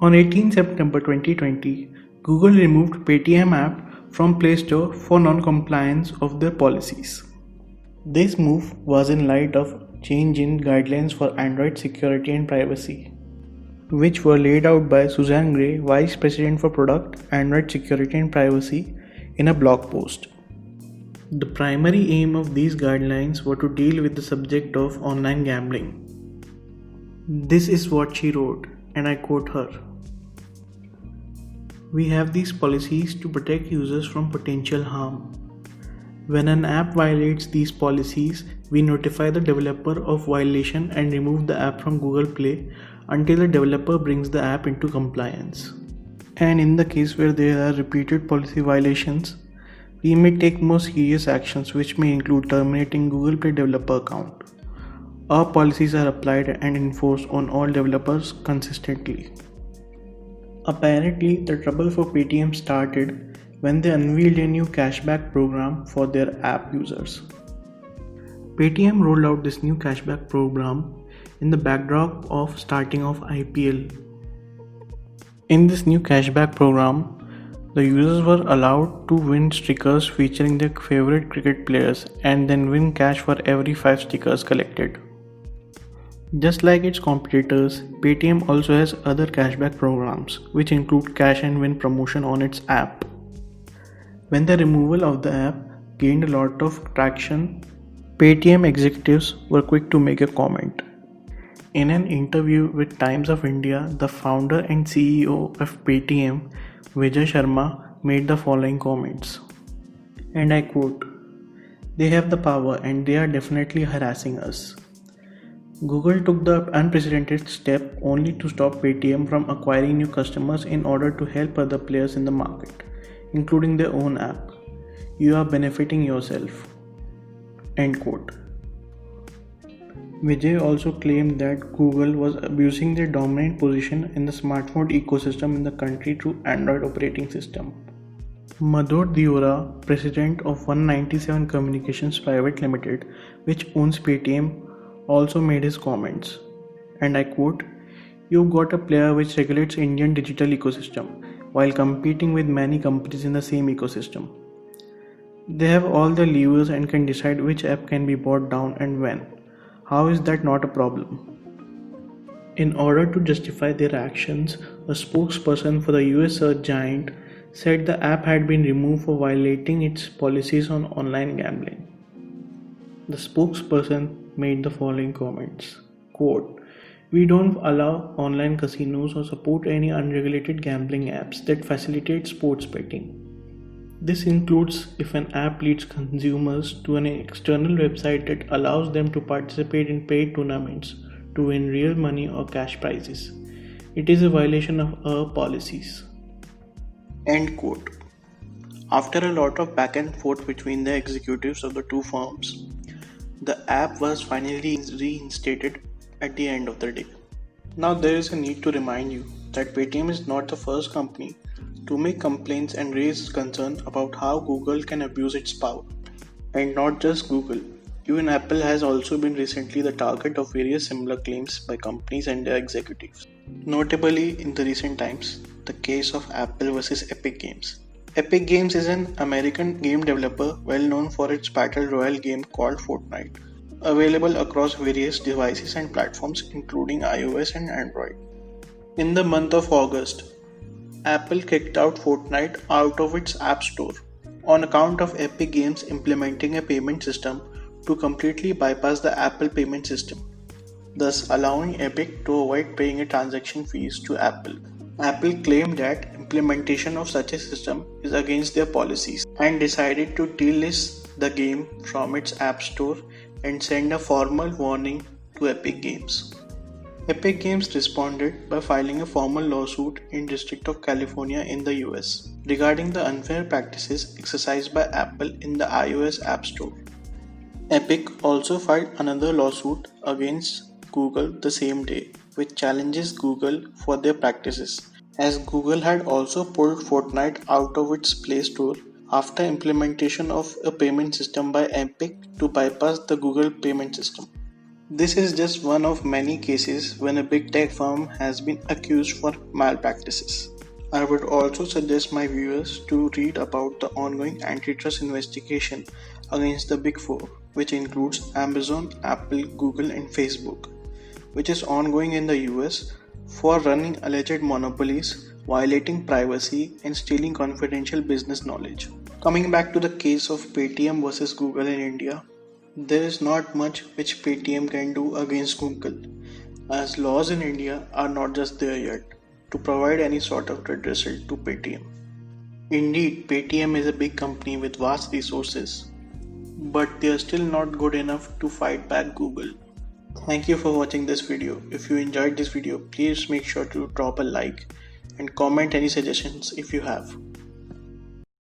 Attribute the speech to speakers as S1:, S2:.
S1: On 18 September 2020, Google removed Paytm app from Play Store for non-compliance of their policies. This move was in light of change in guidelines for Android security and privacy, which were laid out by Suzanne Gray, Vice President for Product, Android Security and Privacy, in a blog post. The primary aim of these guidelines were to deal with the subject of online gambling. This is what she wrote, and I quote her. We have these policies to protect users from potential harm. When an app violates these policies, we notify the developer of violation and remove the app from Google Play until the developer brings the app into compliance. And in the case where there are repeated policy violations, we may take more serious actions, which may include terminating Google Play developer account. Our policies are applied and enforced on all developers consistently. Apparently, the trouble for Paytm started when they unveiled a new cashback program for their app users. Paytm rolled out this new cashback program in the backdrop of starting of IPL. In this new cashback program, the users were allowed to win stickers featuring their favorite cricket players and then win cash for every 5 stickers collected. Just like its competitors, Paytm also has other cashback programs, which include cash and win promotion on its app. When the removal of the app gained a lot of traction, Paytm executives were quick to make a comment. In an interview with Times of India, the founder and CEO of Paytm, Vijay Sharma, made the following comments. And I quote, "They have the power and they are definitely harassing us." Google took the unprecedented step only to stop Paytm from acquiring new customers in order to help other players in the market, including their own app. You are benefiting yourself. End quote. Vijay also claimed that Google was abusing their dominant position in the smartphone ecosystem in the country through Android operating system. Madhur Diora, president of 197 Communications Private Limited, which owns Paytm, also made his comments. And I quote, "You've got a player which regulates Indian digital ecosystem while competing with many companies in the same ecosystem. They have all the levers and can decide which app can be brought down and when. How is that not a problem?" In order to justify their actions, a spokesperson for the US search giant said the app had been removed for violating its policies on online gambling. The spokesperson made the following comments. Quote, "We don't allow online casinos or support any unregulated gambling apps that facilitate sports betting. This includes if an app leads consumers to an external website that allows them to participate in paid tournaments to win real money or cash prizes. It is a violation of our policies." End quote. After a lot of back and forth between the executives of the two firms, the app was finally reinstated at the end of the day. Now there is a need to remind you that Paytm is not the first company to make complaints and raise concern about how Google can abuse its power. And not just Google, even Apple has also been recently the target of various similar claims by companies and their executives. Notably, in the recent times, the case of Apple versus Epic Games. Epic Games is an American game developer well known for its battle royale game called Fortnite, available across various devices and platforms including iOS and Android. In the month of August, Apple kicked out Fortnite out of its App Store on account of Epic Games implementing a payment system to completely bypass the Apple payment system, thus allowing Epic to avoid paying a transaction fees to Apple. Apple claimed that implementation of such a system is against their policies and decided to delist the game from its App Store and send a formal warning to Epic Games. Epic Games responded by filing a formal lawsuit in District of California in the US regarding the unfair practices exercised by Apple in the iOS App Store. Epic also filed another lawsuit against Google the same day, which challenges Google for their practices, as Google had also pulled Fortnite out of its Play Store after implementation of a payment system by Epic to bypass the Google payment system. This is just one of many cases when a big tech firm has been accused for malpractices. I would also suggest my viewers to read about the ongoing antitrust investigation against the Big Four, which includes Amazon, Apple, Google, and Facebook, which is ongoing in the US for running alleged monopolies, violating privacy, and stealing confidential business knowledge. Coming back to the case of Paytm versus Google in India, there is not much which Paytm can do against Google, as laws in India are not just there yet to provide any sort of redressal to Paytm. Indeed, Paytm is a big company with vast resources, but they are still not good enough to fight back Google. Thank you for watching this video. If you enjoyed this video, please make sure to drop a like and comment any suggestions if you have.